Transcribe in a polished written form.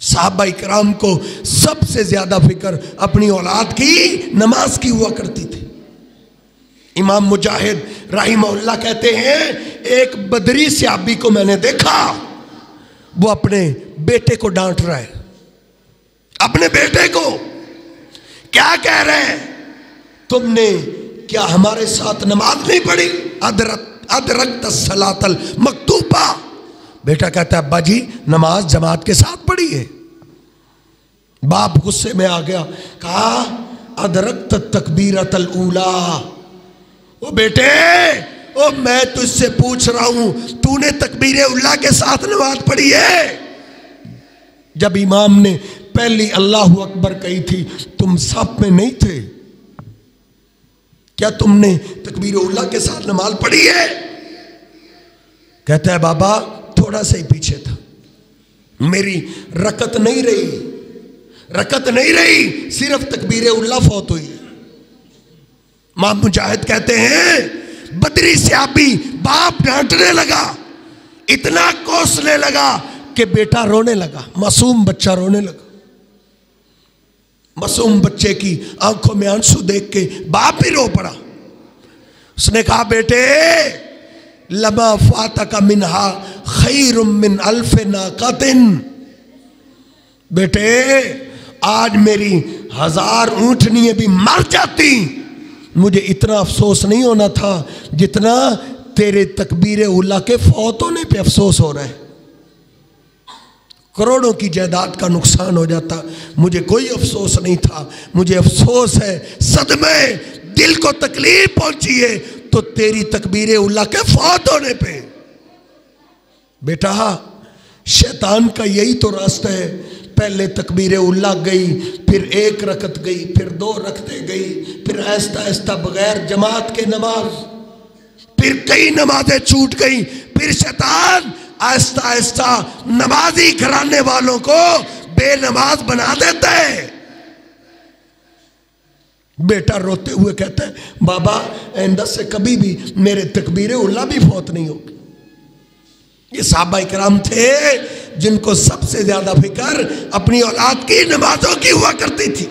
صحابہ کرام کو سب سے زیادہ فکر اپنی اولاد کی نماز کی ہوا کرتی تھی۔ امام مجاہد رحمہ اللہ کہتے ہیں ایک بدری صحابی کو میں نے دیکھا، وہ اپنے بیٹے کو ڈانٹ رہا ہے، اپنے بیٹے کو کیا کہہ رہے ہیں، تم نے کیا ہمارے ساتھ نماز نہیں پڑھی؟ ادرکت الصلاۃ المکتوبہ۔ بیٹا کہتا ہے ابا جی نماز جماعت کے ساتھ پڑھی ہے۔ باپ غصے میں آ گیا، کہا ادرکت التکبیرۃ الاولیٰ۔ او بیٹے، او میں تجھ سے پوچھ رہا ہوں تو نے تکبیر اولیٰ کے ساتھ نماز پڑھی ہے؟ جب امام نے پہلی اللہ اکبر کہی تھی تم صف میں نہیں تھے، کیا تم نے تکبیر اولیٰ کے ساتھ نماز پڑھی ہے؟ کہتا ہے بابا تھوڑا سا ہی پیچھے تھا، میری رکعت نہیں رہی، صرف تکبیر اولیٰ فوت ہوئی ہے۔ امام مجاہد کہتے ہیں بدری صحابی باپ ڈانٹنے لگا، اتنا کوسنے لگا کہ بیٹا رونے لگا، معصوم بچہ رونے لگا۔ معصوم بچے کی آنکھوں میں آنسو دیکھ کے باپ بھی رو پڑا۔ اس نے کہا بیٹے لما فاتک منہا خیر من الف ناقۃ، بیٹے آج میری 1000 اونٹنیاں بھی مر جاتی، مجھے اتنا افسوس نہیں ہونا تھا جتنا تیرے تکبیر اولیٰ کے فوت ہونے پہ افسوس ہو رہا ہے۔ کروڑوں کی جائیداد کا نقصان ہو جاتا، مجھے کوئی افسوس نہیں تھا، مجھے افسوس ہے صدمے دل کو تکلیف پہنچی ہے تو تیری تکبیر اولیٰ کے فوت ہونے پہ۔ بیٹا شیطان کا یہی تو راستہ ہے، پہلے تکبیر اولیٰ گئی، پھر 1 رکعت گئی، پھر 2 رکعتیں گئی، پھر آہستہ آہستہ بغیر جماعت کے نماز، پھر کئی نمازیں چھوٹ گئی، پھر شیطان آہستہ آہستہ نمازی گھرانے والوں کو بے نماز بنا دیتا ہے۔ بیٹا روتے ہوئے کہتا ہے بابا آئندہ سے کبھی بھی میرے تکبیر اولیٰ بھی فوت نہیں ہوگی۔ یہ صحابہ کرام تھے جن کو سب سے زیادہ فکر اپنی اولاد کی نمازوں کی ہوا کرتی تھی۔